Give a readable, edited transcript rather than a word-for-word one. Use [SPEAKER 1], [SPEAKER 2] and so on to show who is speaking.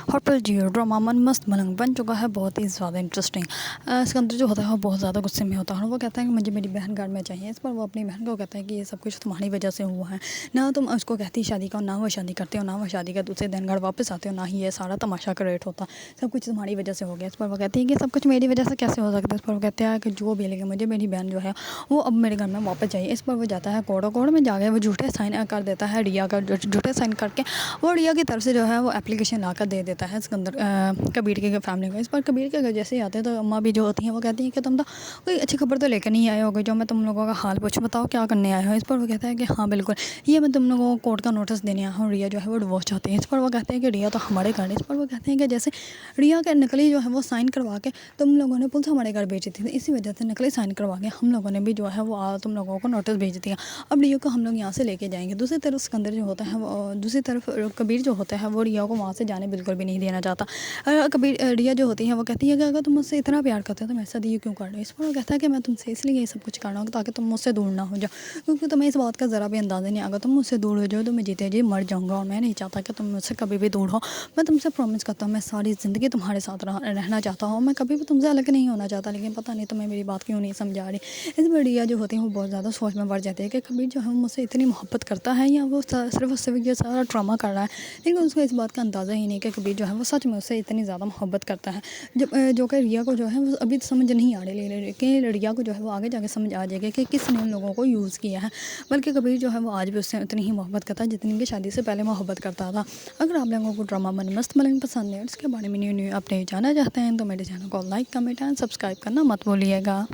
[SPEAKER 1] Hotel जियो drama मन मस्त मलंग बन चुका है, बहुत ही ज़्यादा इंटरेस्टिंग। सिकंदर जो होता है वो बहुत ज़्यादा गुस्से में होता है और वो कहता है कि मुझे मेरी बहन घर में चाहिए। इस पर वो अपनी बहन को कहता है कि ये सब कुछ तुम्हारी वजह से हुआ है, ना तुम उसको कहती शादी का, ना वो शादी करते हो, ना वो शादी का दूसरे दिन घर वापस आते हो, ना ही ये सारा तमाशा क्रिएट होता, सब कुछ तुम्हारी वजह से हो गया। इस पर वो कहती है कि सब कुछ मेरी वजह से कैसे हो सकता है। इस पर वो कहते हैं कि जो भी, लेकिन मुझे मेरी बहन जो है वो अब मेरे घर में वापस चाहिए। इस पर वो जाता है कोर्ट में जाके वो झूठे साइन कर देता है रिया का, झूठे साइन करके वो रिया की तरफ से जो है वो एप्लीकेशन ला कर दे देता है सिकंदर कबीर के फैमिली को। इस पर कबीर के घर जैसे ही आते हैं तो अम्मा भी जो होती हैं वो कहती हैं कि तुम तो कोई अच्छी खबर तो लेकर नहीं आए होगे जो मैं तुम लोगों का हाल पूछूं, बताओ क्या करने आए हो। इस पर वो कहता है कि हाँ बिल्कुल, ये मैं तुम लोगों को कोर्ट का नोटिस देने आया हूँ, रिया जो है वो डिवोर्स चाहती है। इस पर वो कहते हैं कि रिया तो हमारे घर। इस पर वो कहते हैं कि जैसे रिया के नकली जो है वो साइन करवा के तुम लोगों ने पुलिस हमारे घर भेजी थी, इसी वजह से नकली साइन करवा के हम लोगों ने भी जो है वो तुम लोगों को नोटिस भेज दिया। अब रिया को हम लोग यहाँ से लेके जाएंगे। दूसरी तरफ सिकंदर जो होता है वो, दूसरी तरफ कबीर जो होता है वो रिया को वहाँ से जाने बिल्कुल भी नहीं देना चाहता। कबीर रिया जो होती है वो कहती है कि अगर तुम मुझसे इतना प्यार करते हो तो मेरे साथ ये क्यों कर रहे हो। इस पर वो कहता है कि मैं तुमसे इसलिए ये सब कुछ कर रहा हूँ ताकि तुम मुझसे दूर ना हो जाओ, क्योंकि तुम्हें इस बात का ज़रा भी अंदाज़ा नहीं, अगर तुम मुझसे दूर हो जाओ तो मैं जीते जी मर जाऊँगा और मैं नहीं चाहता कि तुम मुझसे कभी भी दूर हो। मैं तुमसे प्रॉमिस करता हूँ मैं सारी ज़िंदगी तुम्हारे साथ रहना चाहता हूँ, मैं कभी भी तुमसे अलग नहीं होना चाहता, लेकिन पता नहीं तुम्हें मेरी बात क्यों नहीं समझा रही। इस पर रिया जो होती है वो बहुत ज़्यादा सोच में पड़ जाती है कि कबीर जो है वो मुझसे इतनी मोहब्बत करता है या वो सिर्फ और सिर्फ ये सारा ड्रामा कर रहा है। लेकिन उसको इस बात का अंदाज़ा ही नहीं कि कबीर जो है वो सच में उससे इतनी ज़्यादा मोहब्बत करता है। जब जो कि रिया को जो है वो अभी समझ नहीं आ रही, लेकिन रिया को जो है वो आगे जाके समझ आ जाएगा कि किसने उन लोगों को यूज़ किया है। बल्कि कबीर जो है वो आज भी उससे उतनी ही मोहब्बत करता है जितनी कि शादी से पहले मोहब्बत करता था। अगर आप लोगों को ड्रामा मन मस्त मलंग पसंद है, इसके बारे में न्यू अपडेट जानना चाहते हैं तो मेरे चैनल को लाइक, कमेंट एंड सब्सक्राइब करना मत भूलिएगा।